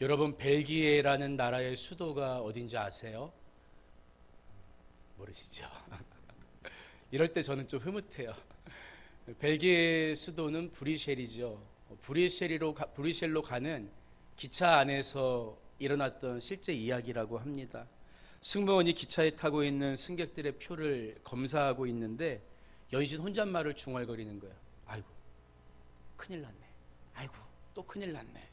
여러분, 벨기에라는 나라의 수도가 어딘지 아세요? 모르시죠? 이럴 때 저는 좀 흐뭇해요. 벨기에 수도는 브뤼셀이죠. 브뤼셀로 가는 기차 안에서 일어났던 실제 이야기라고 합니다. 승무원이 기차에 타고 있는 승객들의 표를 검사하고 있는데 연신 혼잣말을 중얼거리는 거예요. 아이고, 큰일 났네. 아이고, 또 큰일 났네.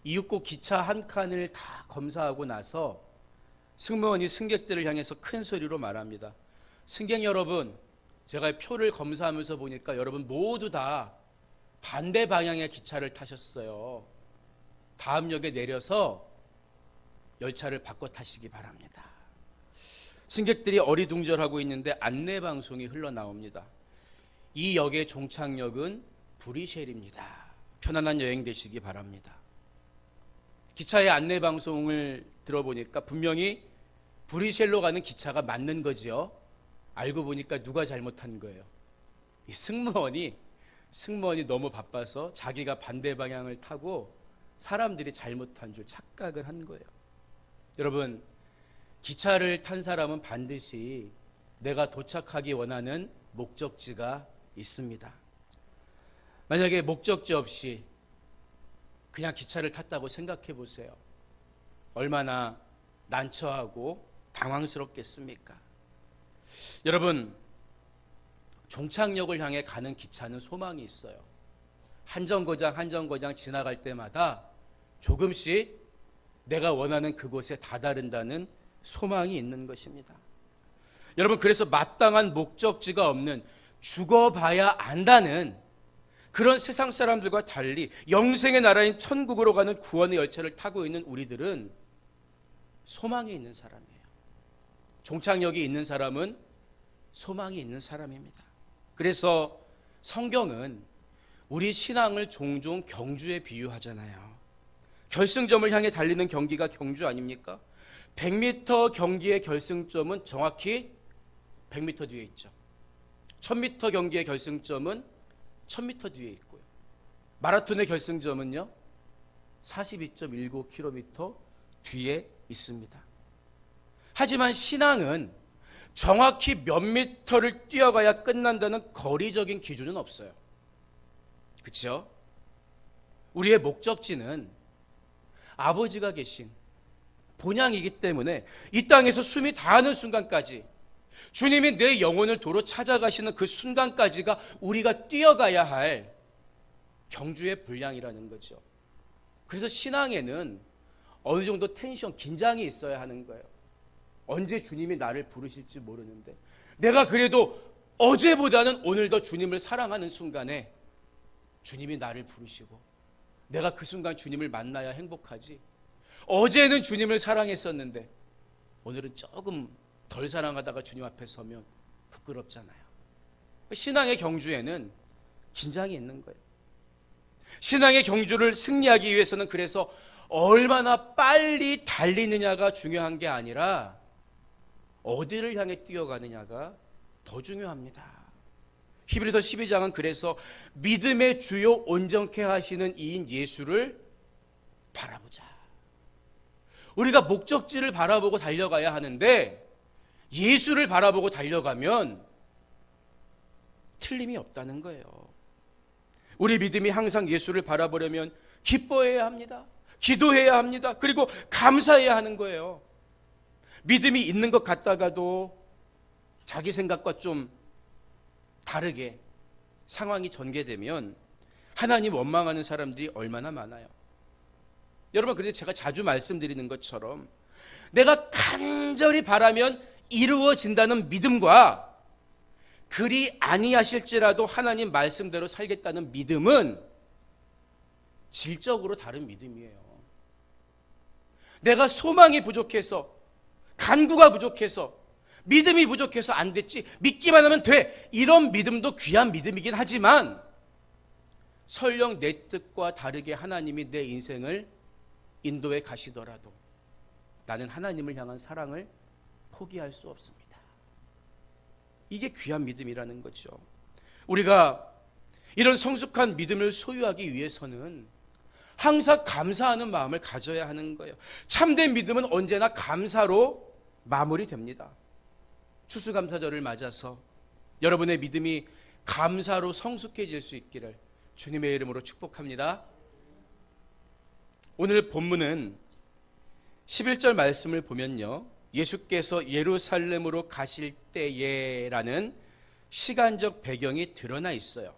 이윽고 기차 한 칸을 다 검사하고 나서 승무원이 승객들을 향해서 큰 소리로 말합니다. 승객 여러분, 제가 표를 검사하면서 보니까 여러분 모두 다 반대 방향의 기차를 타셨어요. 다음 역에 내려서 열차를 바꿔 타시기 바랍니다. 승객들이 어리둥절하고 있는데 안내방송이 흘러나옵니다. 이 역의 종착역은 브뤼셀입니다. 편안한 여행 되시기 바랍니다. 기차의 안내방송을 들어보니까 분명히 브뤼셀로 가는 기차가 맞는 거지요. 알고 보니까 누가 잘못한 거예요? 이 승무원이 너무 바빠서 자기가 반대 방향을 타고 사람들이 잘못한 줄 착각을 한 거예요. 여러분, 기차를 탄 사람은 반드시 내가 도착하기 원하는 목적지가 있습니다. 만약에 목적지 없이 그냥 기차를 탔다고 생각해 보세요. 얼마나 난처하고 당황스럽겠습니까? 여러분, 종착역을 향해 가는 기차는 소망이 있어요. 한 정거장 지나갈 때마다 조금씩 내가 원하는 그곳에 다다른다는 소망이 있는 것입니다. 여러분, 그래서 마땅한 목적지가 없는 죽어봐야 안다는 그런 세상 사람들과 달리 영생의 나라인 천국으로 가는 구원의 열차를 타고 있는 우리들은 소망이 있는 사람이에요. 종착역이 있는 사람은 소망이 있는 사람입니다. 그래서 성경은 우리 신앙을 종종 경주에 비유하잖아요. 결승점을 향해 달리는 경기가 경주 아닙니까? 100m 경기의 결승점은 정확히 100m 뒤에 있죠. 1000m 경기의 결승점은 1000m 뒤에 있고요. 마라톤의 결승점은요 42.19km 뒤에 있습니다. 하지만 신앙은 정확히 몇 미터를 뛰어가야 끝난다는 거리적인 기준은 없어요. 그렇죠? 우리의 목적지는 아버지가 계신 본향이기 때문에 이 땅에서 숨이 다하는 순간까지 주님이 내 영혼을 도로 찾아가시는 그 순간까지가 우리가 뛰어가야 할 경주의 분량이라는 거죠. 그래서 신앙에는 어느 정도 텐션, 긴장이 있어야 하는 거예요. 언제 주님이 나를 부르실지 모르는데 내가 그래도 어제보다는 오늘 더 주님을 사랑하는 순간에 주님이 나를 부르시고 내가 그 순간 주님을 만나야 행복하지. 어제는 주님을 사랑했었는데 오늘은 조금 덜 사랑하다가 주님 앞에 서면 부끄럽잖아요. 신앙의 경주에는 긴장이 있는 거예요. 신앙의 경주를 승리하기 위해서는 그래서 얼마나 빨리 달리느냐가 중요한 게 아니라 어디를 향해 뛰어가느냐가 더 중요합니다. 히브리서 12장은 그래서 믿음의 주요 온전케 하시는 이인 예수를 바라보자. 우리가 목적지를 바라보고 달려가야 하는데 예수를 바라보고 달려가면 틀림이 없다는 거예요. 우리 믿음이 항상 예수를 바라보려면 기뻐해야 합니다. 기도해야 합니다. 그리고 감사해야 하는 거예요. 믿음이 있는 것 같다가도 자기 생각과 좀 다르게 상황이 전개되면 하나님 원망하는 사람들이 얼마나 많아요. 여러분, 그런데 제가 자주 말씀드리는 것처럼 내가 간절히 바라면 이루어진다는 믿음과 그리 아니하실지라도 하나님 말씀대로 살겠다는 믿음은 질적으로 다른 믿음이에요. 내가 소망이 부족해서, 간구가 부족해서, 믿음이 부족해서 안 됐지, 믿기만 하면 돼, 이런 믿음도 귀한 믿음이긴 하지만 설령 내 뜻과 다르게 하나님이 내 인생을 인도해 가시더라도 나는 하나님을 향한 사랑을 포기할 수 없습니다. 이게 귀한 믿음이라는 거죠. 우리가 이런 성숙한 믿음을 소유하기 위해서는 항상 감사하는 마음을 가져야 하는 거예요. 참된 믿음은 언제나 감사로 마무리됩니다. 추수감사절을 맞아서 여러분의 믿음이 감사로 성숙해질 수 있기를 주님의 이름으로 축복합니다. 오늘 본문은 11절 말씀을 보면요, 예수께서 예루살렘으로 가실 때에라는 시간적 배경이 드러나 있어요.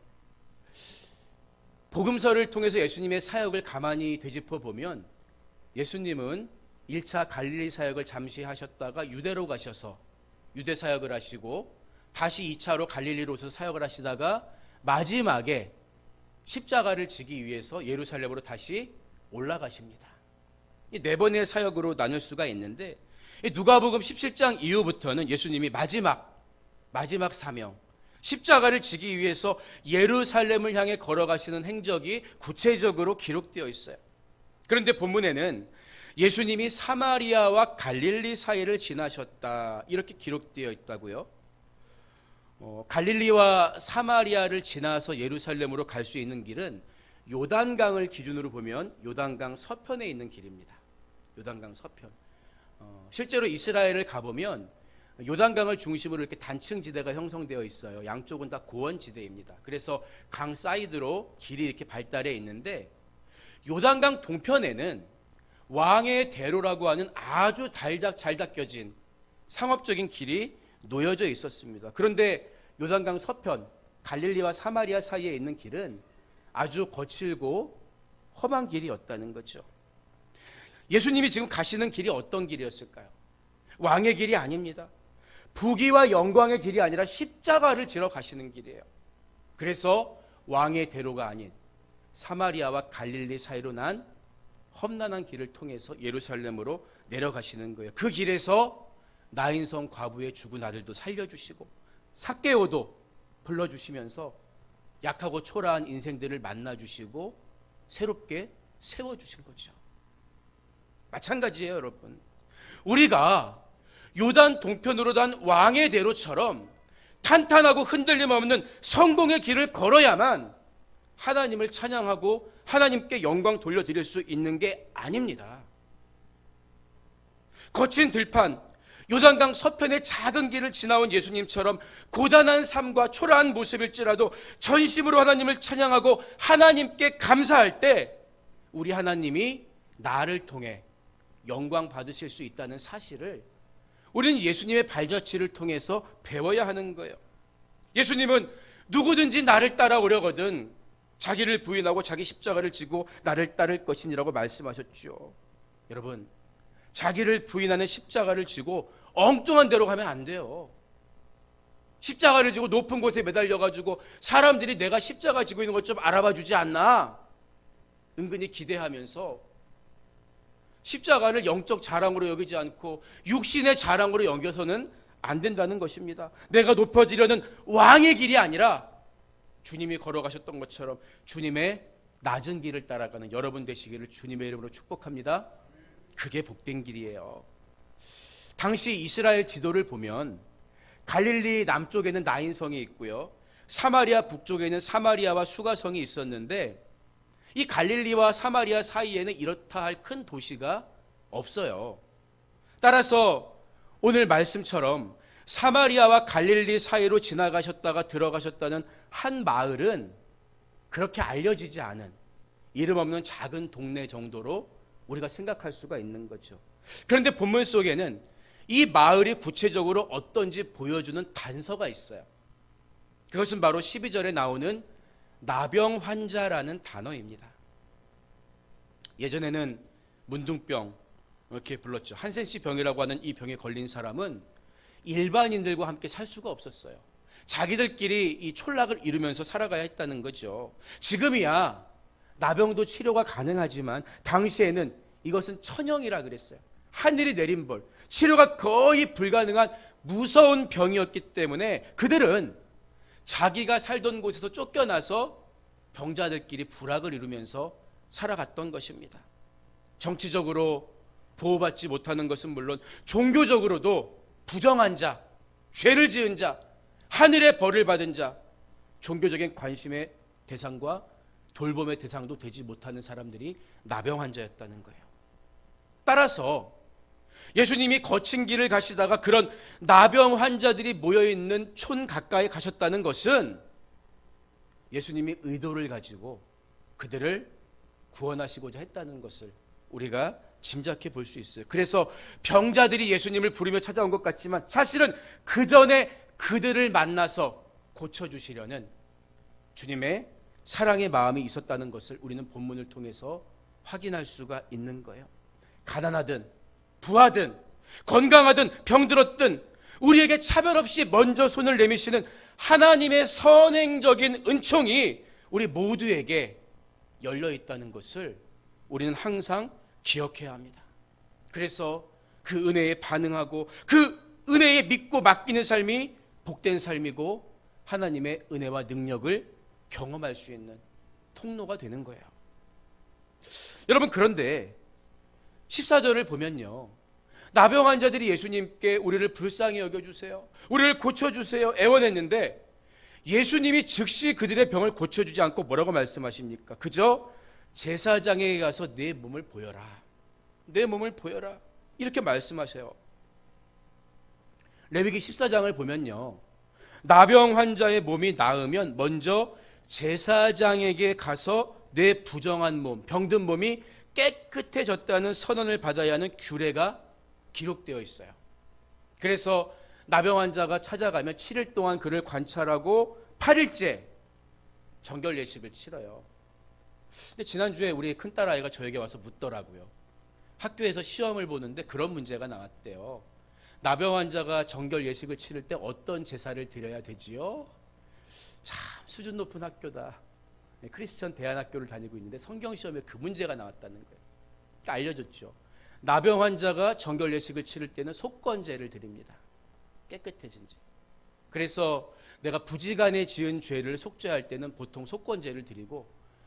복음서를 통해서 예수님의 사역을 가만히 되짚어 보면 예수님은 1차 갈릴리 사역을 잠시 하셨다가 유대로 가셔서 유대 사역을 하시고 다시 2차로 갈릴리로서 사역을 하시다가 마지막에 십자가를 지기 위해서 예루살렘으로 다시 올라가십니다. 이 네 번의 사역으로 나눌 수가 있는데 누가복음 17장 이후부터는 예수님이 마지막 사명, 십자가를 지기 위해서 예루살렘을 향해 걸어가시는 행적이 구체적으로 기록되어 있어요. 그런데 본문에는 예수님이 사마리아와 갈릴리 사이를 지나셨다 이렇게 기록되어 있다고요. 갈릴리와 사마리아를 지나서 예루살렘으로 갈 수 있는 길은 요단강을 기준으로 보면 요단강 서편에 있는 길입니다. 요단강 서편. 실제로 이스라엘을 가보면 요단강을 중심으로 이렇게 단층지대가 형성되어 있어요. 양쪽은 다 고원지대입니다. 그래서 강 사이드로 길이 이렇게 발달해 있는데 요단강 동편에는 왕의 대로라고 하는 아주 잘 닦여진 상업적인 길이 놓여져 있었습니다. 그런데 요단강 서편, 갈릴리와 사마리아 사이에 있는 길은 아주 거칠고 험한 길이었다는 거죠. 예수님이 지금 가시는 길이 어떤 길이었을까요? 왕의 길이 아닙니다. 부귀와 영광의 길이 아니라 십자가를 지러 가시는 길이에요. 그래서 왕의 대로가 아닌 사마리아와 갈릴리 사이로 난 험난한 길을 통해서 예루살렘으로 내려가시는 거예요. 그 길에서 나인성 과부의 죽은 아들도 살려주시고 삭개오도 불러주시면서 약하고 초라한 인생들을 만나주시고 새롭게 세워주신 거죠. 마찬가지예요, 여러분. 우리가 요단 동편으로 단 왕의 대로처럼 탄탄하고 흔들림 없는 성공의 길을 걸어야만 하나님을 찬양하고 하나님께 영광 돌려드릴 수 있는 게 아닙니다. 거친 들판, 요단강 서편의 작은 길을 지나온 예수님처럼 고단한 삶과 초라한 모습일지라도 전심으로 하나님을 찬양하고 하나님께 감사할 때 우리 하나님이 나를 통해 영광 받으실 수 있다는 사실을 우리는 예수님의 발자취를 통해서 배워야 하는 거예요. 예수님은 누구든지 나를 따라오려거든 자기를 부인하고 자기 십자가를 지고 나를 따를 것이니라고 말씀하셨죠. 여러분, 자기를 부인하는 십자가를 지고 엉뚱한 데로 가면 안 돼요. 십자가를 지고 높은 곳에 매달려가지고 사람들이 내가 십자가 지고 있는 것 좀 알아봐 주지 않나 은근히 기대하면서 십자가를 영적 자랑으로 여기지 않고 육신의 자랑으로 여겨서는 안 된다는 것입니다. 내가 높여지려는 왕의 길이 아니라 주님이 걸어가셨던 것처럼 주님의 낮은 길을 따라가는 여러분 되시기를 주님의 이름으로 축복합니다. 그게 복된 길이에요. 당시 이스라엘 지도를 보면 갈릴리 남쪽에는 나인성이 있고요, 사마리아 북쪽에는 사마리아와 수가성이 있었는데 이 갈릴리와 사마리아 사이에는 이렇다 할 큰 도시가 없어요. 따라서 오늘 말씀처럼 사마리아와 갈릴리 사이로 지나가셨다가 들어가셨다는 한 마을은 그렇게 알려지지 않은 이름 없는 작은 동네 정도로 우리가 생각할 수가 있는 거죠. 그런데 본문 속에는 이 마을이 구체적으로 어떤지 보여주는 단서가 있어요. 그것은 바로 12절에 나오는 나병 환자라는 단어입니다. 예전에는 문둥병 이렇게 불렀죠. 한센씨 병이라고 하는 이 병에 걸린 사람은 일반인들과 함께 살 수가 없었어요. 자기들끼리 이 촌락을 이루면서 살아가야 했다는 거죠. 지금이야 나병도 치료가 가능하지만 당시에는 이것은 천형이라 그랬어요. 하늘이 내린 벌, 치료가 거의 불가능한 무서운 병이었기 때문에 그들은 자기가 살던 곳에서 쫓겨나서 병자들끼리 불악을 이루면서 살아갔던 것입니다. 정치적으로 보호받지 못하는 것은 물론 종교적으로도 부정한 자, 죄를 지은 자, 하늘의 벌을 받은 자, 종교적인 관심의 대상과 돌봄의 대상도 되지 못하는 사람들이 나병 환자였다는 거예요. 따라서 예수님이 거친 길을 가시다가 그런 나병 환자들이 모여있는 촌 가까이 가셨다는 것은 예수님이 의도를 가지고 그들을 구원하시고자 했다는 것을 우리가 짐작해 볼 수 있어요. 그래서 병자들이 예수님을 부르며 찾아온 것 같지만 사실은 그 전에 그들을 만나서 고쳐주시려는 주님의 사랑의 마음이 있었다는 것을 우리는 본문을 통해서 확인할 수가 있는 거예요. 가난하든 부하든 건강하든 병들었든 우리에게 차별 없이 먼저 손을 내미시는 하나님의 선행적인 은총이 우리 모두에게 열려 있다는 것을 우리는 항상 기억해야 합니다. 그래서 그 은혜에 반응하고 그 은혜에 믿고 맡기는 삶이 복된 삶이고 하나님의 은혜와 능력을 경험할 수 있는 통로가 되는 거예요. 여러분, 그런데 14절을 보면요, 나병 환자들이 예수님께 우리를 불쌍히 여겨주세요, 우리를 고쳐주세요 애원했는데 예수님이 즉시 그들의 병을 고쳐주지 않고 뭐라고 말씀하십니까? 그저 제사장에게 가서 내 몸을 보여라, 내 몸을 보여라, 이렇게 말씀하세요. 레위기 14장을 보면요, 나병 환자의 몸이 나으면 먼저 제사장에게 가서 내 부정한 몸, 병든 몸이 깨끗해졌다는 선언을 받아야 하는 규례가 기록되어 있어요. 그래서 나병 환자가 찾아가면 7일 동안 그를 관찰하고 8일째 정결 예식을 치러요. 근데 지난주에 우리 큰딸아이가 저에게 와서 묻더라고요. 학교에서 시험을 보는데 그런 문제가 나왔대요. 나병 환자가 정결 예식을 치를 때 어떤 제사를 드려야 되지요? 참 수준 높은 학교다. 크리스천 대안학교를 다니고 있는데 성경 시험에 그 문제가 나왔다는 거예요. 그러니까 알려줬죠. 나병 환자가 정결 예식을 치를 때는 속건제를 드립니다. 깨끗해진 지. 그래서 내가 부지간에 지은 죄를 속죄할 때는 보통 속건제를 드리고,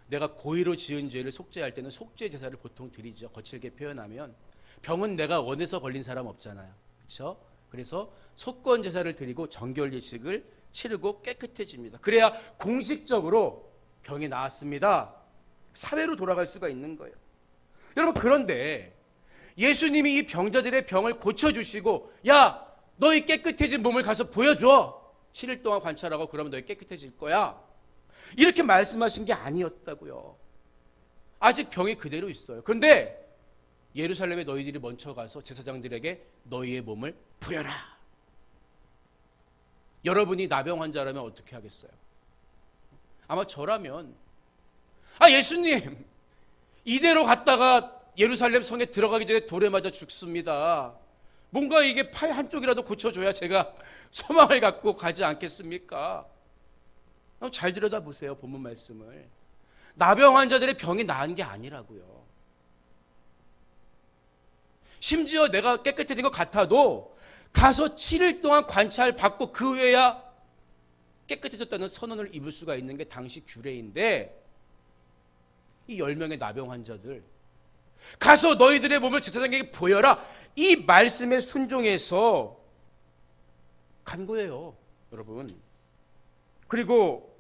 내가 고의로 지은 죄를 속죄할 때는 속죄 제사를 보통 드리죠. 거칠게 표현하면 병은 내가 원해서 걸린 사람 없잖아요. 그렇죠? 그래서 속건 제사를 드리고 정결 예식을 치르고 깨끗해집니다. 그래야 공식적으로 병이 나았습니다, 사회로 돌아갈 수가 있는 거예요. 여러분, 그런데 예수님이 이 병자들의 병을 고쳐주시고, 야, 너희 깨끗해진 몸을 가서 보여줘, 7일 동안 관찰하고 그러면 너희 깨끗해질 거야, 이렇게 말씀하신 게 아니었다고요. 아직 병이 그대로 있어요. 그런데 예루살렘에 너희들이 먼저 가서 제사장들에게 너희의 몸을 보여라. 여러분이 나병 환자라면 어떻게 하겠어요? 아마 저라면, 예수님, 이대로 갔다가 예루살렘 성에 들어가기 전에 돌에 맞아 죽습니다. 뭔가 이게 팔 한쪽이라도 고쳐줘야 제가 소망을 갖고 가지 않겠습니까? 잘 들여다보세요, 본문 말씀을. 나병 환자들의 병이 나은 게 아니라고요. 심지어 내가 깨끗해진 것 같아도 가서 7일 동안 관찰받고 그 후에야 깨끗해졌다는 선언을 입을 수가 있는 게 당시 규례인데, 이 10명의 나병 환자들, 가서 너희들의 몸을 제사장에게 보여라, 이 말씀에 순종해서 간 거예요, 여러분. 그리고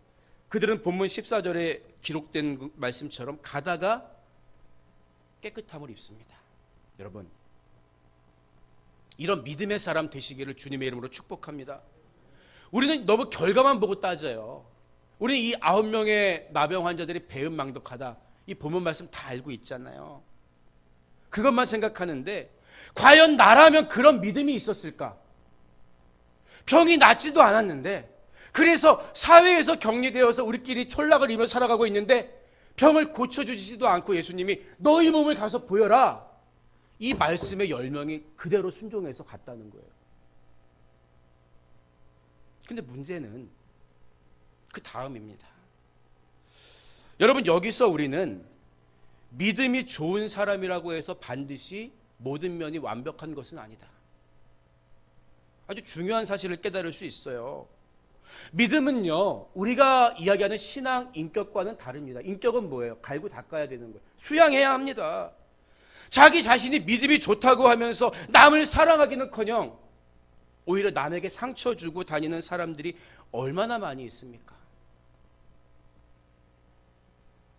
그들은 본문 14절에 기록된 말씀처럼 가다가 깨끗함을 입습니다. 여러분, 이런 믿음의 사람 되시기를 주님의 이름으로 축복합니다. 우리는 너무 결과만 보고 따져요. 우리는 이 9명의 나병 환자들이 배은망덕하다, 이 본문 말씀 다 알고 있잖아요. 그것만 생각하는데 과연 나라면 그런 믿음이 있었을까? 병이 낫지도 않았는데, 그래서 사회에서 격리되어서 우리끼리 촌락을 이루며 살아가고 있는데 병을 고쳐주지도 않고 예수님이 너희 몸을 가서 보여라, 이 말씀에 10명이 그대로 순종해서 갔다는 거예요. 근데 문제는 그 다음입니다. 여러분, 여기서 우리는 믿음이 좋은 사람이라고 해서 반드시 모든 면이 완벽한 것은 아니다, 아주 중요한 사실을 깨달을 수 있어요. 믿음은요, 우리가 이야기하는 신앙 인격과는 다릅니다. 인격은 뭐예요? 갈고 닦아야 되는 거예요. 수양해야 합니다. 자기 자신이 믿음이 좋다고 하면서 남을 사랑하기는커녕 오히려 남에게 상처 주고 다니는 사람들이 얼마나 많이 있습니까?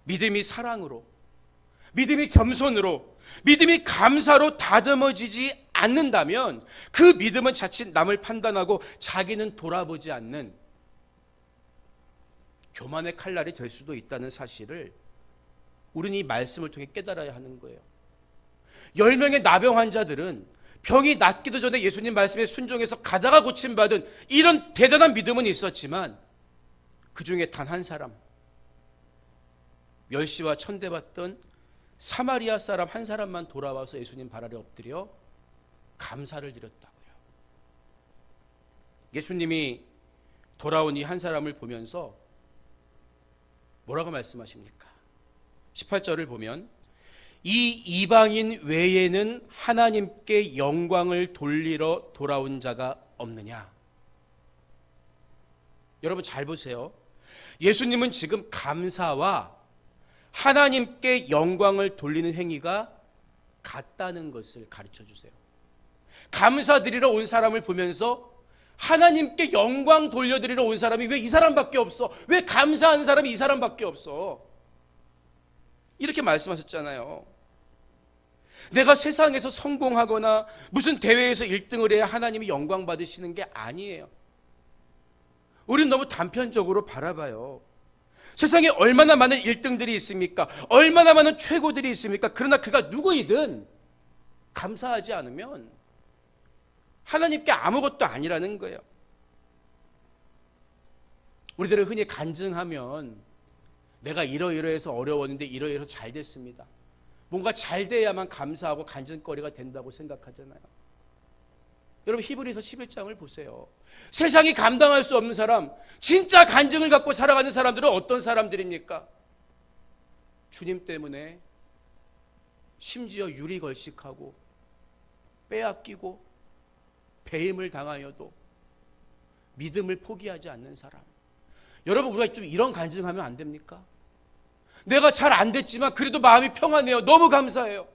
믿음이 사랑으로, 믿음이 겸손으로, 믿음이 감사로 다듬어지지 않는다면 그 믿음은 자칫 남을 판단하고 자기는 돌아보지 않는 교만의 칼날이 될 수도 있다는 사실을 우리는 이 말씀을 통해 깨달아야 하는 거예요. 10명의 나병 환자들은 병이 낫기도 전에 예수님 말씀에 순종해서 가다가 고침받은 이런 대단한 믿음은 있었지만 그 중에 단 한 사람, 멸시와 천대받던 사마리아 사람 한 사람만 돌아와서 예수님 발 아래 엎드려 감사를 드렸다고요. 예수님이 돌아온 이 한 사람을 보면서 뭐라고 말씀하십니까? 18절을 보면 이 이방인 외에는 하나님께 영광을 돌리러 돌아온 자가 없느냐? 여러분 잘 보세요. 예수님은 지금 감사와 하나님께 영광을 돌리는 행위가 같다는 것을 가르쳐 주세요. 감사드리러 온 사람을 보면서 하나님께 영광 돌려드리러 온 사람이 왜 이 사람밖에 없어? 왜 감사한 사람이 이 사람밖에 없어? 이렇게 말씀하셨잖아요. 내가 세상에서 성공하거나 무슨 대회에서 1등을 해야 하나님이 영광 받으시는 게 아니에요. 우리는 너무 단편적으로 바라봐요. 세상에 얼마나 많은 1등들이 있습니까? 얼마나 많은 최고들이 있습니까? 그러나 그가 누구이든 감사하지 않으면 하나님께 아무것도 아니라는 거예요. 우리들은 흔히 간증하면 내가 이러이러해서 어려웠는데 이러이러해서 잘 됐습니다. 뭔가 잘 돼야만 감사하고 간증거리가 된다고 생각하잖아요. 여러분 히브리서 11장을 보세요. 세상이 감당할 수 없는 사람, 진짜 간증을 갖고 살아가는 사람들은 어떤 사람들입니까? 주님 때문에 심지어 유리걸식하고 빼앗기고 배임을 당하여도 믿음을 포기하지 않는 사람. 여러분 우리가 좀 이런 간증하면 안 됩니까? 내가 잘 안 됐지만 그래도 마음이 평안해요. 너무 감사해요.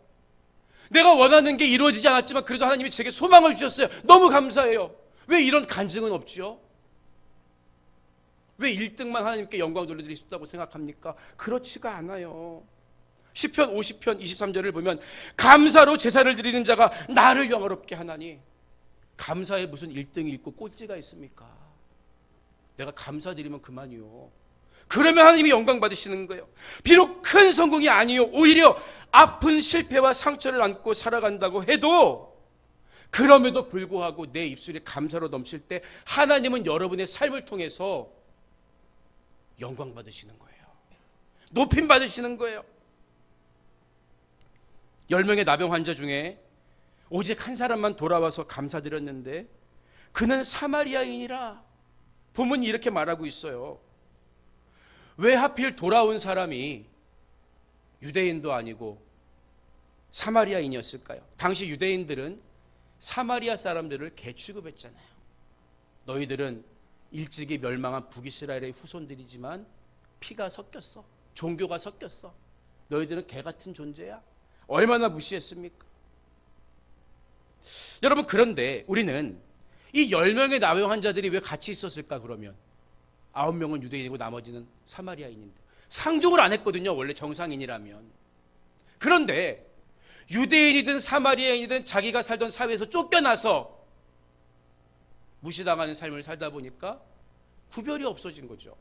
내가 원하는 게 이루어지지 않았지만 그래도 하나님이 제게 소망을 주셨어요. 너무 감사해요. 왜 이런 간증은 없죠? 왜 1등만 하나님께 영광 돌려드릴 수 있다고 생각합니까? 그렇지가 않아요. 시편 50편 23절을 보면 감사로 제사를 드리는 자가 나를 영화롭게 하나니. 감사에 무슨 1등이 있고 꼴찌가 있습니까? 내가 감사드리면 그만이요. 그러면 하나님이 영광 받으시는 거예요. 비록 큰 성공이 아니요, 오히려 아픈 실패와 상처를 안고 살아간다고 해도 그럼에도 불구하고 내 입술이 감사로 넘칠 때 하나님은 여러분의 삶을 통해서 영광 받으시는 거예요. 높임 받으시는 거예요. 10명의 나병 환자 중에 오직 한 사람만 돌아와서 감사드렸는데 그는 사마리아인이라 본문이 이렇게 말하고 있어요. 왜 하필 돌아온 사람이 유대인도 아니고 사마리아인이었을까요? 당시 유대인들은 사마리아 사람들을 개취급했잖아요. 너희들은 일찍이 멸망한 북이스라엘의 후손들이지만 피가 섞였어. 종교가 섞였어. 너희들은 개 같은 존재야. 얼마나 무시했습니까? 여러분 그런데 우리는 이 10명의 나병 환자들이 왜 같이 있었을까 그러면 9명은 유대인이고 나머지는 사마리아인인데 상종을 안 했거든요. 원래 정상인이라면. 그런데 유대인이든 사마리아인이든 자기가 살던 사회에서 쫓겨나서 무시당하는 삶을 살다 보니까 구별이 없어진 거죠.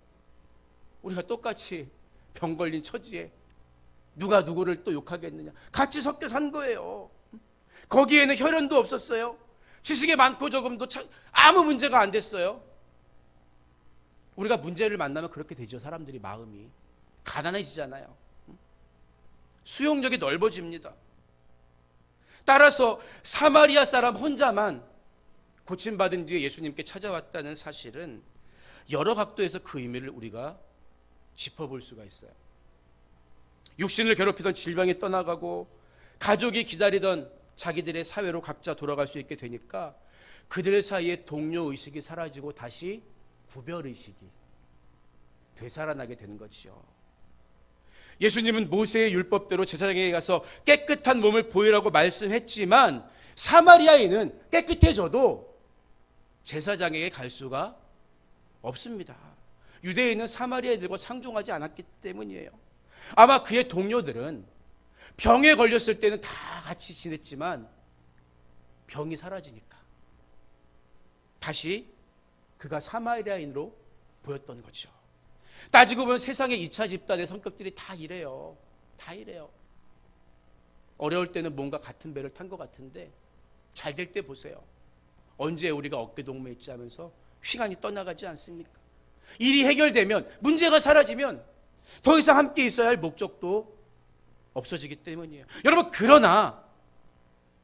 우리가 똑같이 병 걸린 처지에 누가 누구를 또 욕하겠느냐. 같이 섞여 산 거예요. 거기에는 혈연도 없었어요. 지식이 많고 적음도 아무 문제가 안 됐어요. 우리가 문제를 만나면 그렇게 되죠. 사람들이 마음이 가난해지잖아요. 수용력이 넓어집니다. 따라서 사마리아 사람 혼자만 고침받은 뒤에 예수님께 찾아왔다는 사실은 여러 각도에서 그 의미를 우리가 짚어볼 수가 있어요. 육신을 괴롭히던 질병이 떠나가고 가족이 기다리던 자기들의 사회로 각자 돌아갈 수 있게 되니까 그들 사이에 동료의식이 사라지고 다시 구별의식이 되살아나게 되는 거지요. 예수님은 모세의 율법대로 제사장에게 가서 깨끗한 몸을 보이라고 말씀했지만 사마리아인은 깨끗해져도 제사장에게 갈 수가 없습니다. 유대인은 사마리아인들과 상종하지 않았기 때문이에요. 아마 그의 동료들은 병에 걸렸을 때는 다 같이 지냈지만 병이 사라지니까 다시 그가 사마리아인으로 보였던 거죠. 따지고 보면 세상의 2차 집단의 성격들이 다 이래요. 다 이래요. 어려울 때는 뭔가 같은 배를 탄 것 같은데 잘 될 때 보세요. 언제 우리가 어깨동무했지 하면서 시간이 떠나가지 않습니까? 일이 해결되면, 문제가 사라지면 더 이상 함께 있어야 할 목적도 없어지기 때문이에요. 여러분, 그러나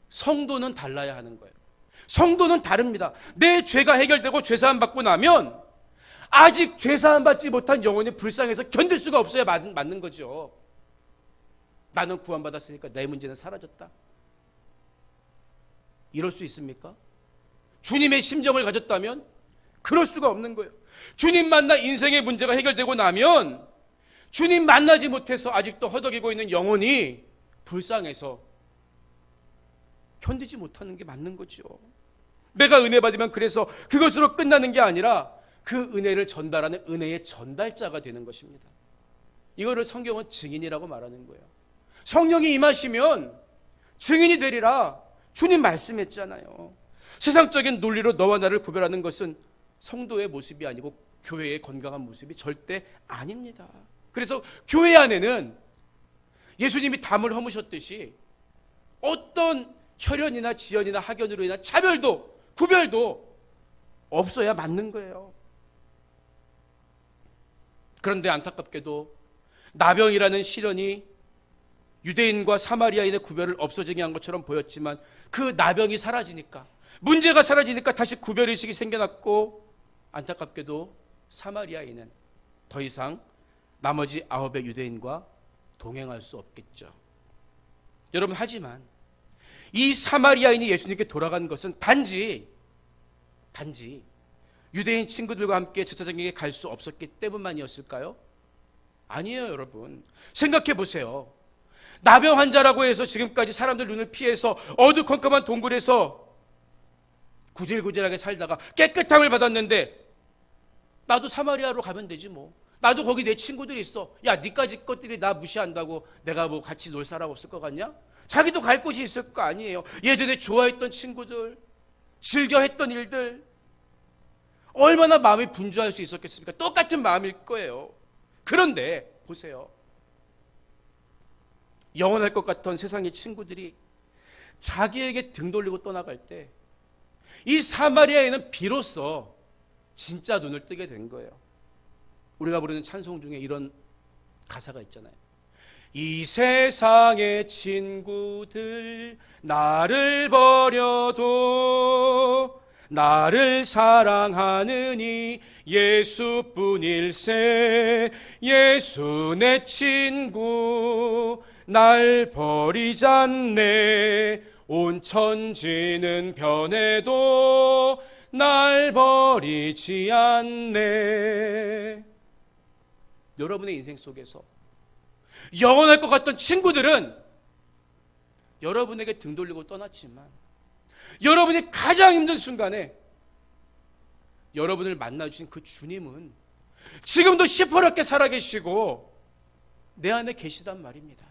성도는 달라야 하는 거예요. 성도는 다릅니다. 내 죄가 해결되고 죄사함 받고 나면 아직 죄사함 받지 못한 영혼이 불쌍해서 견딜 수가 없어야 맞는 거죠. 나는 구원받았으니까 내 문제는 사라졌다. 이럴 수 있습니까? 주님의 심정을 가졌다면 그럴 수가 없는 거예요. 주님 만나 인생의 문제가 해결되고 나면 주님 만나지 못해서 아직도 허덕이고 있는 영혼이 불쌍해서 견디지 못하는 게 맞는 거죠. 내가 은혜 받으면 그래서 그것으로 끝나는 게 아니라 그 은혜를 전달하는 은혜의 전달자가 되는 것입니다. 이거를 성경은 증인이라고 말하는 거예요. 성령이 임하시면 증인이 되리라 주님 말씀했잖아요. 세상적인 논리로 너와 나를 구별하는 것은 성도의 모습이 아니고 교회의 건강한 모습이 절대 아닙니다. 그래서 교회 안에는 예수님이 담을 허무셨듯이 어떤 혈연이나 지연이나 학연으로 인한 차별도 구별도 없어야 맞는 거예요. 그런데 안타깝게도 나병이라는 시련이 유대인과 사마리아인의 구별을 없어지게 한 것처럼 보였지만 그 나병이 사라지니까, 문제가 사라지니까 다시 구별의식이 생겨났고, 안타깝게도 사마리아인은 더 이상 나머지 9의 유대인과 동행할 수 없겠죠. 여러분, 하지만 이 사마리아인이 예수님께 돌아간 것은 단지 유대인 친구들과 함께 제사장에게 갈 수 없었기 때문만이었을까요? 아니에요, 여러분. 생각해 보세요. 나병 환자라고 해서 지금까지 사람들 눈을 피해서 어두컴컴한 동굴에서 구질구질하게 살다가 깨끗함을 받았는데 나도 사마리아로 가면 되지 뭐. 나도 거기 내 친구들이 있어. 야, 니까지 것들이 나 무시한다고 내가 뭐 같이 놀 사람 없을 것 같냐? 자기도 갈 곳이 있을 거 아니에요. 예전에 좋아했던 친구들, 즐겨 했던 일들, 얼마나 마음이 분주할 수 있었겠습니까? 똑같은 마음일 거예요. 그런데 보세요. 영원할 것 같던 세상의 친구들이 자기에게 등 돌리고 떠나갈 때 이 사마리아에는 비로소 진짜 눈을 뜨게 된 거예요. 우리가 부르는 찬송 중에 이런 가사가 있잖아요. 이 세상의 친구들 나를 버려도 나를 사랑하느니 예수뿐일세. 예수 내 친구 날 버리지 않네. 온 천지는 변해도 날 버리지 않네. 여러분의 인생 속에서 영원할 것 같던 친구들은 여러분에게 등 돌리고 떠났지만 여러분이 가장 힘든 순간에 여러분을 만나주신 그 주님은 지금도 시퍼렇게 살아계시고 내 안에 계시단 말입니다.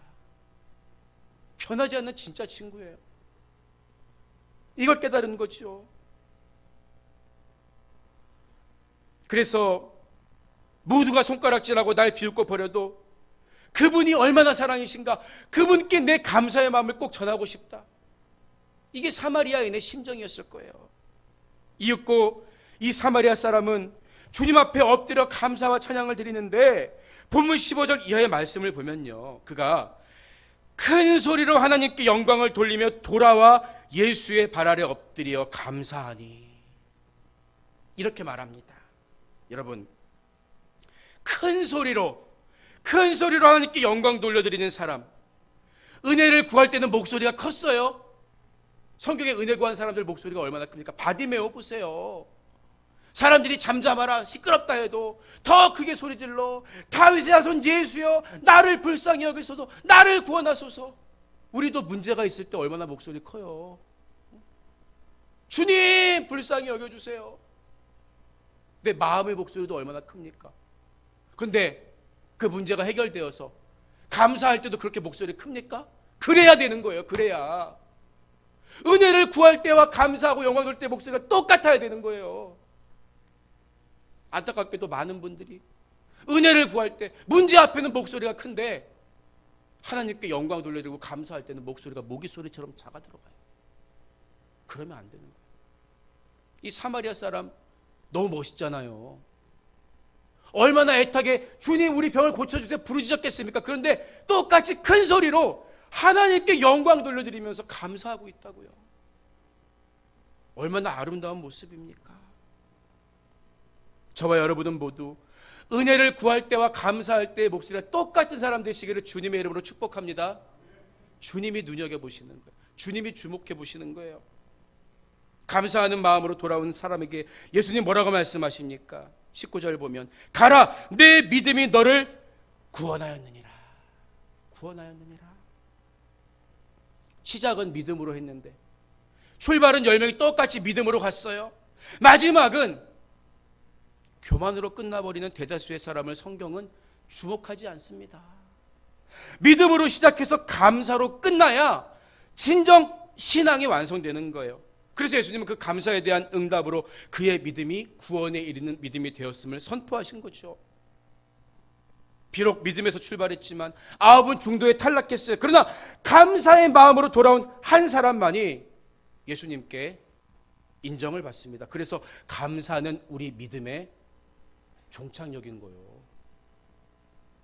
변하지 않는 진짜 친구예요. 이걸 깨달은 거죠. 그래서 모두가 손가락질하고 날 비웃고 버려도 그분이 얼마나 사랑이신가, 그분께 내 감사의 마음을 꼭 전하고 싶다. 이게 사마리아인의 심정이었을 거예요. 이윽고 이 사마리아 사람은 주님 앞에 엎드려 감사와 찬양을 드리는데 본문 15절 이하의 말씀을 보면요, 그가 큰 소리로 하나님께 영광을 돌리며 돌아와 예수의 발 아래 엎드려 감사하니, 이렇게 말합니다. 여러분, 큰 소리로 하나님께 영광 돌려드리는 사람, 은혜를 구할 때는 목소리가 컸어요. 성경에 은혜 구한 사람들 목소리가 얼마나 큽니까? 바디메오 보세요. 사람들이 잠잠하라 시끄럽다 해도 더 크게 소리질러 다윗의 자손 예수여 나를 불쌍히 여기소서 나를 구원하소서. 우리도 문제가 있을 때 얼마나 목소리 커요. 주님 불쌍히 여겨주세요. 내 마음의 목소리도 얼마나 큽니까? 근데 그 문제가 해결되어서 감사할 때도 그렇게 목소리 큽니까? 그래야 되는 거예요. 그래야 은혜를 구할 때와 감사하고 영광 돌 때 목소리가 똑같아야 되는 거예요. 안타깝게도 많은 분들이 은혜를 구할 때 문제 앞에는 목소리가 큰데 하나님께 영광 돌려드리고 감사할 때는 목소리가 모기 소리처럼 작아 들어가요. 그러면 안 되는 거예요. 이 사마리아 사람 너무 멋있잖아요. 얼마나 애타게 주님 우리 병을 고쳐주세요 부르짖었겠습니까? 그런데 똑같이 큰 소리로 하나님께 영광 돌려드리면서 감사하고 있다고요. 얼마나 아름다운 모습입니까? 저와 여러분은 모두 은혜를 구할 때와 감사할 때의 목소리가 똑같은 사람 되시기를 주님의 이름으로 축복합니다. 주님이 눈여겨보시는 거예요. 주님이 주목해 보시는 거예요. 감사하는 마음으로 돌아온 사람에게 예수님 뭐라고 말씀하십니까? 19절 보면 가라 내 믿음이 너를 구원하였느니라. 구원하였느니라. 시작은 믿음으로 했는데 출발은 10명이 똑같이 믿음으로 갔어요. 마지막은 교만으로 끝나버리는 대다수의 사람을 성경은 주목하지 않습니다. 믿음으로 시작해서 감사로 끝나야 진정 신앙이 완성되는 거예요. 그래서 예수님은 그 감사에 대한 응답으로 그의 믿음이 구원에 이르는 믿음이 되었음을 선포하신 거죠. 비록 믿음에서 출발했지만 9은 중도에 탈락했어요. 그러나 감사의 마음으로 돌아온 한 사람만이 예수님께 인정을 받습니다. 그래서 감사는 우리 믿음의 종착역인 거예요.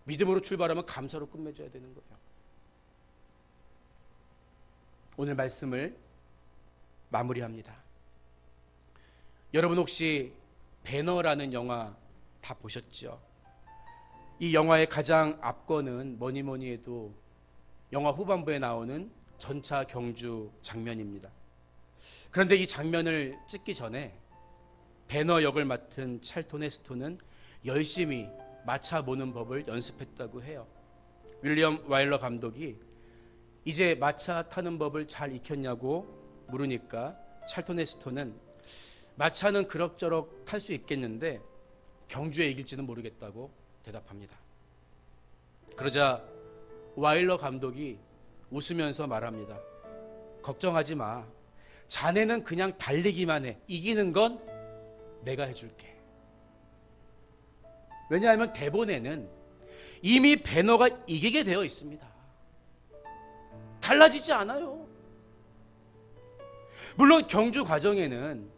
믿음으로 출발하면 감사로 끝맺어야 되는 거예요. 오늘 말씀을 마무리합니다. 여러분 혹시 배너라는 영화 다 보셨죠? 이 영화의 가장 앞권은 뭐니 해도 영화 후반부에 나오는 전차 경주 장면입니다. 그런데 이 장면을 찍기 전에 배너 역을 맡은 찰톤 헤스턴은 열심히 마차 모는 법을 연습했다고 해요. 윌리엄 와일러 감독이 이제 마차 타는 법을 잘 익혔냐고 물으니까 찰톤 헤스턴은 마차는 그럭저럭 탈 수 있겠는데 경주에 이길지는 모르겠다고 대답합니다. 그러자 와일러 감독이 웃으면서 말합니다. 걱정하지 마. 자네는 그냥 달리기만 해. 이기는 건 내가 해줄게. 왜냐하면 대본에는 이미 배너가 이기게 되어 있습니다. 달라지지 않아요. 물론 경주 과정에는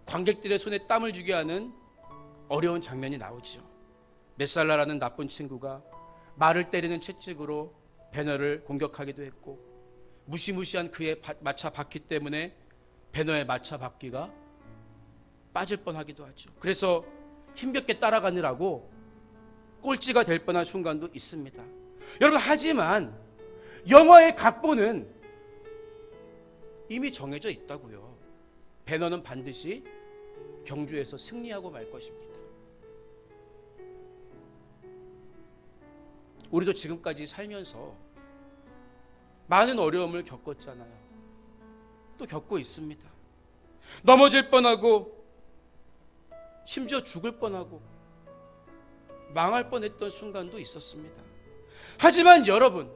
관객들의 손에 땀을 주게 하는 어려운 장면이 나오죠. 메살라라는 나쁜 친구가 말을 때리는 채찍으로 배너를 공격하기도 했고 무시무시한 그의 마차 바퀴 때문에 배너의 마차 바퀴가 빠질 뻔하기도 하죠. 그래서 힘겹게 따라가느라고 꼴찌가 될 뻔한 순간도 있습니다. 여러분 하지만 영화의 각본은 이미 정해져 있다고요. 배너는 반드시 경주에서 승리하고 말 것입니다. 우리도 지금까지 살면서 많은 어려움을 겪었잖아요. 또 겪고 있습니다. 넘어질 뻔하고 심지어 죽을 뻔하고 망할 뻔했던 순간도 있었습니다. 하지만 여러분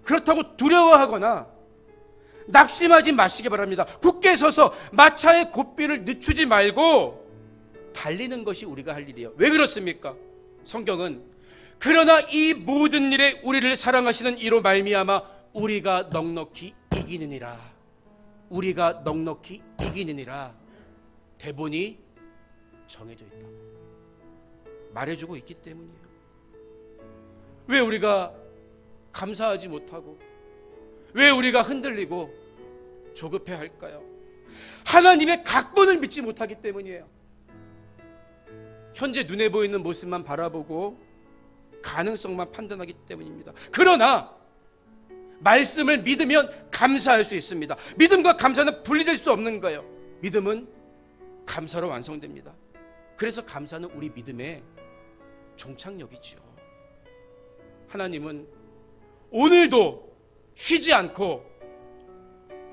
그렇다고 두려워하거나 낙심하지 마시기 바랍니다. 굳게 서서 마차의 고삐를 늦추지 말고 달리는 것이 우리가 할 일이에요. 왜 그렇습니까? 성경은 그러나 이 모든 일에 우리를 사랑하시는 이로 말미암아 우리가 넉넉히 이기느니라. 우리가 넉넉히 이기느니라. 대본이 정해져 있다고 말해주고 있기 때문이에요. 왜 우리가 감사하지 못하고 왜 우리가 흔들리고 조급해 할까요? 하나님의 각본을 믿지 못하기 때문이에요. 현재 눈에 보이는 모습만 바라보고 가능성만 판단하기 때문입니다. 그러나 말씀을 믿으면 감사할 수 있습니다. 믿음과 감사는 분리될 수 없는 거예요. 믿음은 감사로 완성됩니다. 그래서 감사는 우리 믿음의 종착역이죠. 하나님은 오늘도 쉬지 않고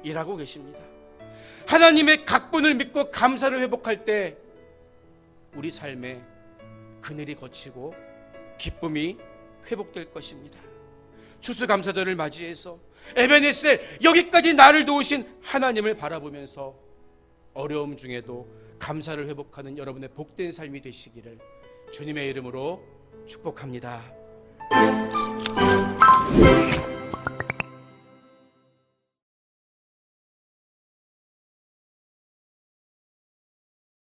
일하고 계십니다. 하나님의 각본을 믿고 감사를 회복할 때 우리 삶에 그늘이 걷히고 기쁨이 회복될 것입니다. 추수감사절을 맞이해서 에베네셀, 여기까지 나를 도우신 하나님을 바라보면서 어려움 중에도 감사를 회복하는 여러분의 복된 삶이 되시기를 주님의 이름으로 축복합니다.